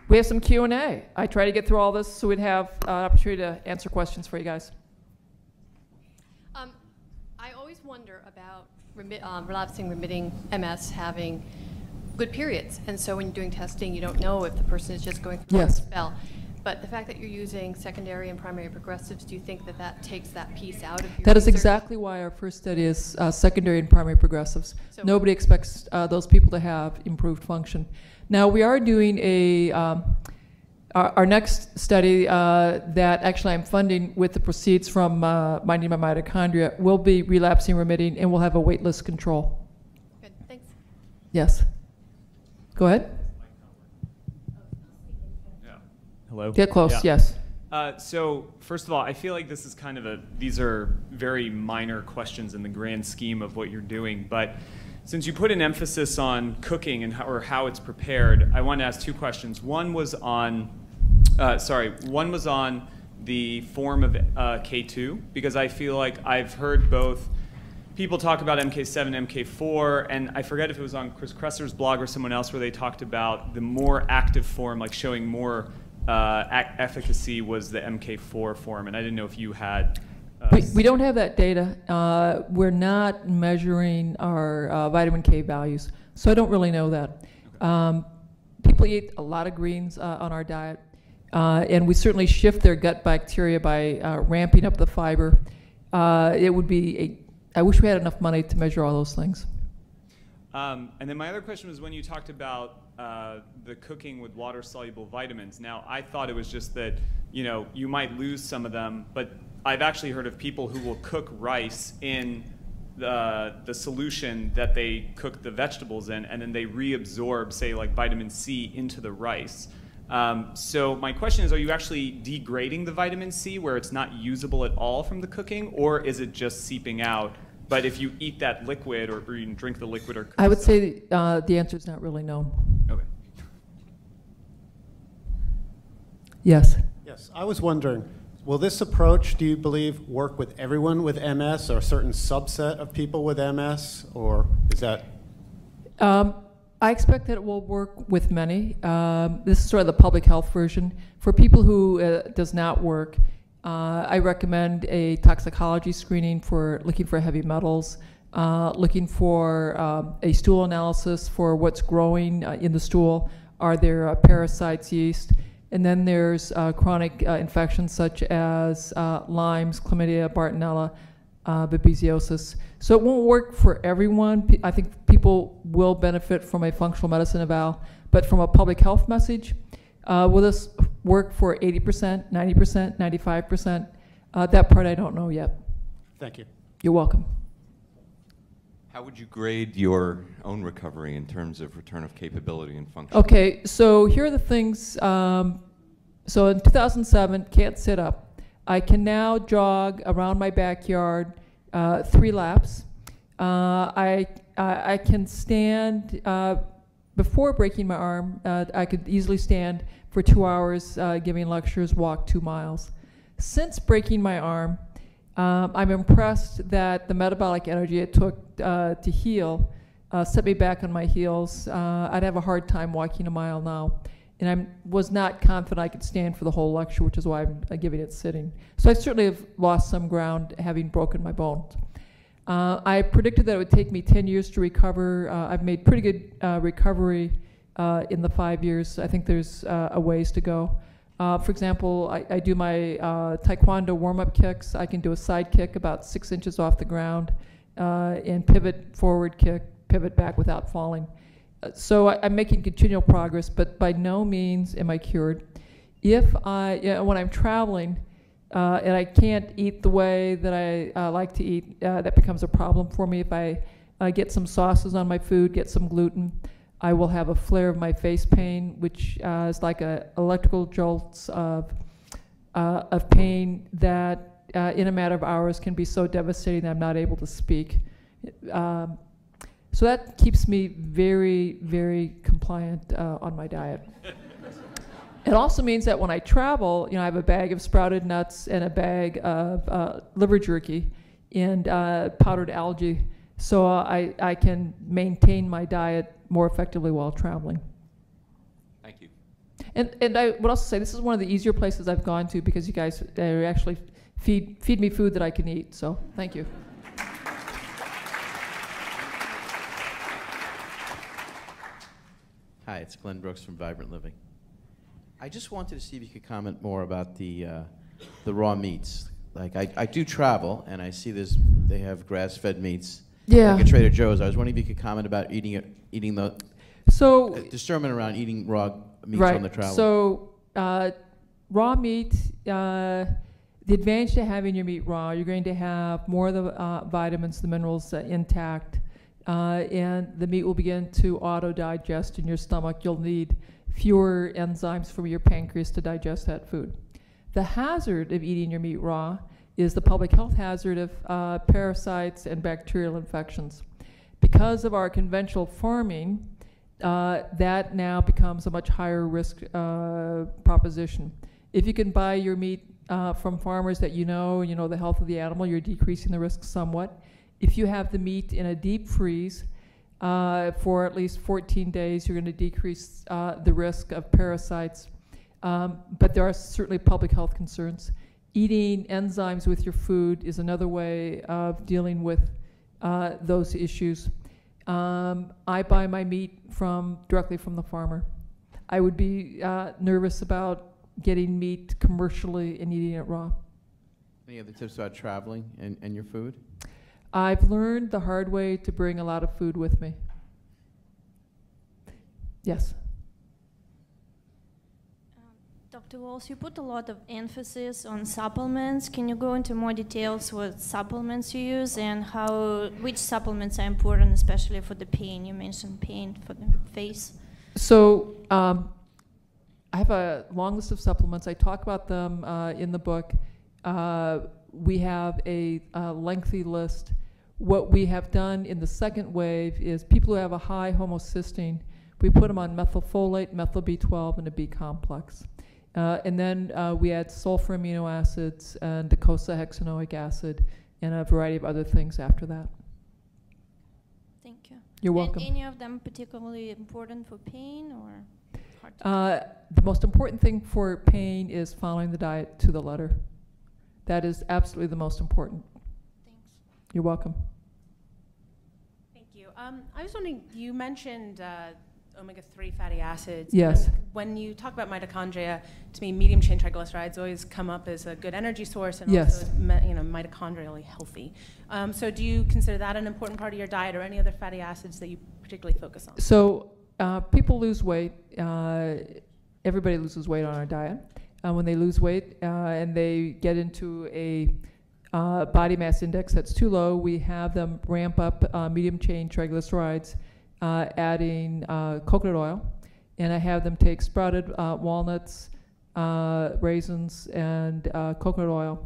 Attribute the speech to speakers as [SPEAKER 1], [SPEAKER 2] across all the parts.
[SPEAKER 1] We have some Q&A. I try to get through all this so we'd have an opportunity to answer questions for you guys.
[SPEAKER 2] I always wonder about relapsing remitting MS having good periods. And so when you're doing testing, you don't know if the person is just going through a spell. But the fact that you're using secondary and primary progressives, do you think that that takes that piece out of your
[SPEAKER 1] That is
[SPEAKER 2] research?
[SPEAKER 1] exactly why our first study is secondary and primary progressives.
[SPEAKER 2] So
[SPEAKER 1] nobody expects those people to have improved function. Now, we are doing our next study that actually I'm funding with the proceeds from Minding My Mitochondria will be relapsing remitting, and we'll have a waitlist control.
[SPEAKER 2] Good, thanks.
[SPEAKER 1] Yes. Go ahead.
[SPEAKER 3] Hello?
[SPEAKER 1] Get close,
[SPEAKER 3] Yeah.
[SPEAKER 1] yes.
[SPEAKER 3] So first of all, I feel like this is kind of these are very minor questions in the grand scheme of what you're doing, but since you put an emphasis on cooking and how it's prepared, I want to ask two questions. One was on, the form of K2, because I feel like I've heard both people talk about MK7, MK4, and I forget if it was on Chris Kresser's blog or someone else where they talked about the more active form, like showing more efficacy was the MK4 form, and I didn't know if you had.
[SPEAKER 1] We don't have that data. We're not measuring our vitamin K values, so I don't really know that. Okay. People eat a lot of greens on our diet, and we certainly shift their gut bacteria by ramping up the fiber. It would be I wish we had enough money to measure all those things.
[SPEAKER 3] And then my other question was when you talked about the cooking with water-soluble vitamins. Now, I thought it was just that, you might lose some of them, but I've actually heard of people who will cook rice in the solution that they cook the vegetables in, and then they reabsorb, say, like vitamin C into the rice. So my question is, are you actually degrading the vitamin C where it's not usable at all from the cooking, or is it just seeping out? But if you eat that liquid or you drink the liquid or cook
[SPEAKER 1] I would say the answer is not really known.
[SPEAKER 3] Okay.
[SPEAKER 1] Yes.
[SPEAKER 4] Yes, I was wondering, will this approach, do you believe, work with everyone with MS or a certain subset of people with MS, or is that?
[SPEAKER 1] I expect that it will work with many. This is sort of the public health version. For people who it does not work, I recommend a toxicology screening for looking for heavy metals, looking for a stool analysis for what's growing in the stool. Are there parasites, yeast? And then there's chronic infections such as Lyme's, chlamydia, Bartonella, babesiosis. So it won't work for everyone. I think people will benefit from a functional medicine eval, but from a public health message, will this work for 80%, 90%, 95%? That part I don't know yet.
[SPEAKER 4] Thank you.
[SPEAKER 1] You're welcome.
[SPEAKER 5] How would you grade your own recovery in terms of return of capability and function?
[SPEAKER 1] Okay, so here are the things. So in 2007, can't sit up. I can now jog around my backyard 3 laps. I can stand, before breaking my arm, I could easily stand for 2 hours giving lectures, walk 2 miles. Since breaking my arm, I'm impressed that the metabolic energy it took to heal set me back on my heels. I'd have a hard time walking a mile now. And I was not confident I could stand for the whole lecture, which is why I'm giving it sitting. So I certainly have lost some ground having broken my bones. I predicted that it would take me 10 years to recover. I've made pretty good recovery in the 5 years. I think there's a ways to go. For example, I do my taekwondo warm-up kicks. I can do a side kick about 6 inches off the ground and pivot forward kick, pivot back without falling. So I'm making continual progress, but by no means am I cured. If when I'm traveling and I can't eat the way that I like to eat, that becomes a problem for me. If I get some sauces on my food, get some gluten, I will have a flare of my face pain, which is like electrical jolts of pain that in a matter of hours can be so devastating that I'm not able to speak. So that keeps me very, very compliant on my diet. It also means that when I travel, I have a bag of sprouted nuts and a bag of liver jerky and powdered algae, so I can maintain my diet more effectively while traveling.
[SPEAKER 5] Thank you.
[SPEAKER 1] And I would also say this is one of the easier places I've gone to because you guys actually feed me food that I can eat. So thank you.
[SPEAKER 6] Hi, it's Glenn Brooks from Vibrant Living. I just wanted to see if you could comment more about the raw meats. Like I do travel and I see they have grass-fed meats.
[SPEAKER 1] Yeah.
[SPEAKER 6] Like at Trader Joe's. I was wondering if you could comment about eating the discernment around eating raw meats on the travel.
[SPEAKER 1] So raw meat, the advantage to having your meat raw, you're going to have more of the vitamins, the minerals intact, and the meat will begin to auto-digest in your stomach. You'll need fewer enzymes from your pancreas to digest that food. The hazard of eating your meat raw is the public health hazard of parasites and bacterial infections. Because of our conventional farming, that now becomes a much higher risk proposition. If you can buy your meat from farmers that you know the health of the animal, you're decreasing the risk somewhat. If you have the meat in a deep freeze for at least 14 days, you're going to decrease the risk of parasites. But there are certainly public health concerns. Eating enzymes with your food is another way of dealing with those issues. I buy my meat directly from the farmer. I would be nervous about getting meat commercially and eating it raw.
[SPEAKER 6] Any other tips about traveling and your food?
[SPEAKER 1] I've learned the hard way to bring a lot of food with me. Yes.
[SPEAKER 7] Dr. Wahls, you put a lot of emphasis on supplements. Can you go into more details what supplements you use and which supplements are important, especially for the pain? You mentioned pain for the face.
[SPEAKER 1] So I have a long list of supplements. I talk about them in the book. We have a lengthy list. What we have done in the second wave is people who have a high homocysteine, we put them on methylfolate, methyl B12, and a B complex. And then we add sulfur amino acids and docosahexaenoic acid and a variety of other things after that.
[SPEAKER 7] Thank you.
[SPEAKER 1] You're welcome.
[SPEAKER 7] Any of them particularly important for pain or hard to
[SPEAKER 1] the most important thing for pain is following the diet to the letter. That is absolutely the most important.
[SPEAKER 7] Thanks.
[SPEAKER 1] You're welcome.
[SPEAKER 8] Thank you. I was wondering, you mentioned omega-3 fatty acids.
[SPEAKER 1] Yes.
[SPEAKER 8] And when you talk about mitochondria, to me, medium-chain triglycerides always come up as a good energy source and
[SPEAKER 1] Yes.
[SPEAKER 8] also mitochondrially healthy. So do you consider that an important part of your diet or any other fatty acids that you particularly focus on?
[SPEAKER 1] So people lose weight. Everybody loses weight on our diet. When they lose weight and they get into a body mass index that's too low, we have them ramp up medium-chain triglycerides, adding coconut oil, and I have them take sprouted walnuts, raisins, and coconut oil,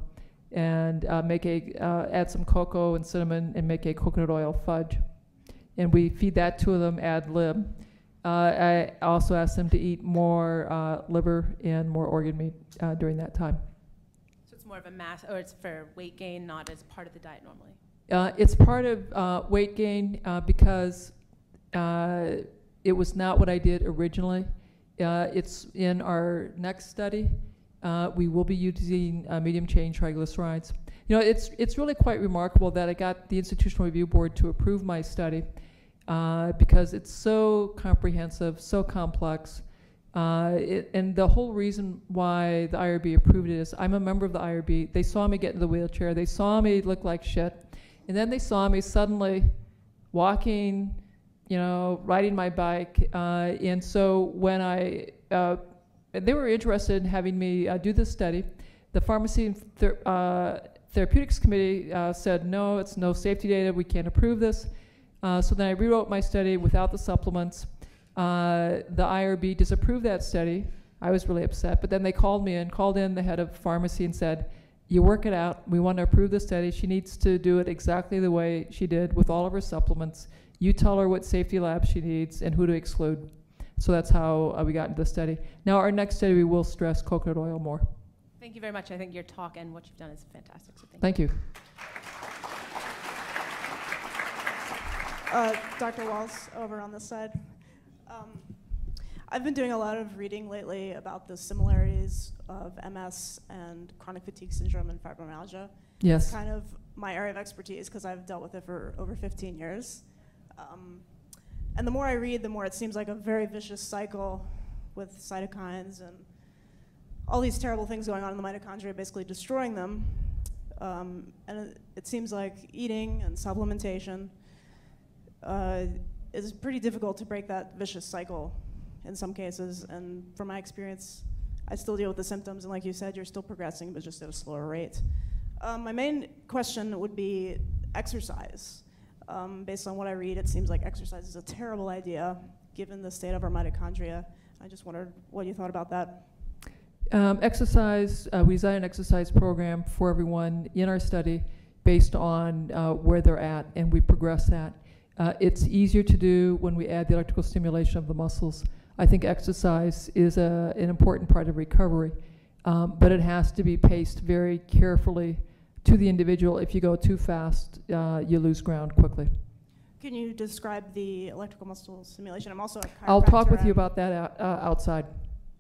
[SPEAKER 1] and add some cocoa and cinnamon and make a coconut oil fudge. And we feed that to them ad lib. I also ask them to eat more liver and more organ meat during that time.
[SPEAKER 8] So it's more of a mass, or it's for weight gain, not as part of the diet normally?
[SPEAKER 1] It's part of weight gain because it was not what I did originally. It's in our next study. We will be using medium-chain triglycerides. You know, it's really quite remarkable that I got the Institutional Review Board to approve my study because it's so comprehensive, so complex. And the whole reason why the IRB approved it is I'm a member of the IRB. They saw me get in the wheelchair. They saw me look like shit. And then they saw me suddenly walking, riding my bike. And so when they were interested in having me do this study, the Pharmacy and Therapeutics Committee said, no, it's no safety data. We can't approve this. So then I rewrote my study without the supplements. The IRB disapproved that study. I was really upset. But then they called in the head of pharmacy and said, you work it out. We want to approve the study. She needs to do it exactly the way she did with all of her supplements. You tell her what safety labs she needs and who to exclude. So that's how we got into the study. Now our next study, we will stress coconut oil more.
[SPEAKER 8] Thank you very much. I think your talk and what you've done is fantastic. So
[SPEAKER 1] Thank you.
[SPEAKER 9] Dr. Wahls, over on this side. I've been doing a lot of reading lately about the similarities of MS and chronic fatigue syndrome and fibromyalgia.
[SPEAKER 1] Yes.
[SPEAKER 9] It's kind of my area of expertise because I've dealt with it for over 15 years. And the more I read, the more it seems like a very vicious cycle with cytokines and all these terrible things going on in the mitochondria, basically destroying them. And it seems like eating and supplementation is pretty difficult to break that vicious cycle in some cases. And from my experience, I still deal with the symptoms. And like you said, you're still progressing, but just at a slower rate. My main question would be exercise. Based on what I read, it seems like exercise is a terrible idea given the state of our mitochondria. I just wondered what you thought about that.
[SPEAKER 1] Exercise, we designed an exercise program for everyone in our study based on where they're at, and we progress that. It's easier to do when we add the electrical stimulation of the muscles. I think exercise is an important part of recovery, but it has to be paced very carefully to the individual. If you go too fast, you lose ground quickly.
[SPEAKER 9] Can you describe the electrical muscle stimulation? I'm also a chiropractor.
[SPEAKER 1] I'll talk with you about that outside.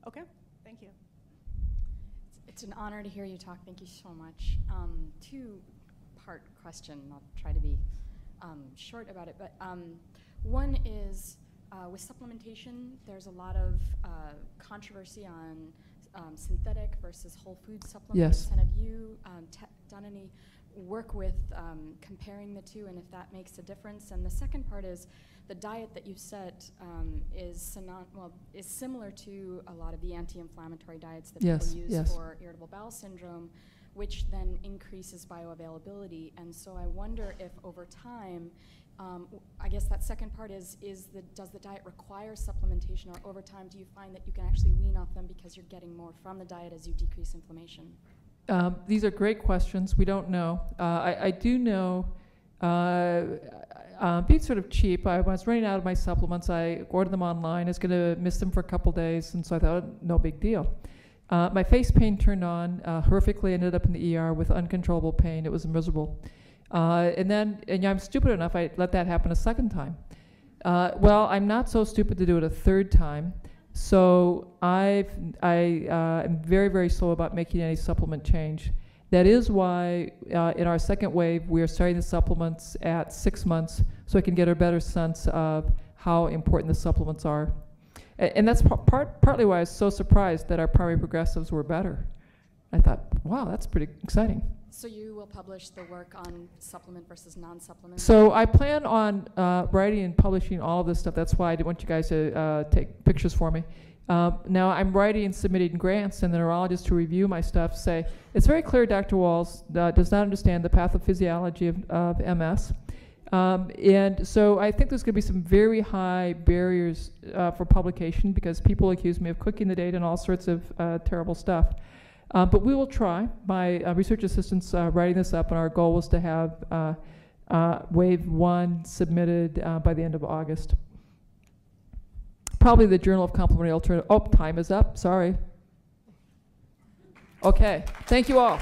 [SPEAKER 9] Okay, thank you.
[SPEAKER 10] It's an honor to hear you talk. Thank you so much. Two-part question. I'll try to be short about it. But one is with supplementation, there's a lot of controversy on synthetic versus whole food supplements.
[SPEAKER 1] Yes.
[SPEAKER 10] And have you done any work with comparing the two, and if that makes a difference? And the second part is the diet that you set is similar to a lot of the anti-inflammatory diets that people use for irritable bowel syndrome, which then increases bioavailability. And so I wonder if over time, I guess that second part is does the diet require supplementation, or over time do you find that you can actually wean off them because you're getting more from the diet as you decrease inflammation?
[SPEAKER 1] These are great questions. We don't know. I do know, being sort of cheap, I was running out of my supplements. I ordered them online. I was going to miss them for a couple days, and so I thought, no big deal. My face pain turned on horrifically. I ended up in the ER with uncontrollable pain. It was miserable. And I'm stupid enough, I let that happen a second time. Well, I'm not so stupid to do it a third time. So I am very, very slow about making any supplement change. That is why in our second wave, we are starting the supplements at 6 months so I can get a better sense of how important the supplements are. And that's partly why I was so surprised that our primary progressives were better. I thought, wow, that's pretty exciting.
[SPEAKER 10] So you will publish the work on supplement versus non-supplement?
[SPEAKER 1] So I plan on writing and publishing all of this stuff. That's why I didn't want you guys to take pictures for me. Now I'm writing and submitting grants, and the neurologists who review my stuff say, it's very clear Dr. Wahls does not understand the pathophysiology of MS. And so I think there's going to be some very high barriers for publication because people accuse me of cooking the data and all sorts of terrible stuff. But we will try. My research assistant's writing this up, and our goal was to have wave 1 submitted by the end of August. Probably the Journal of Complementary Alternative. Oh, time is up. Sorry. Okay. Thank you all.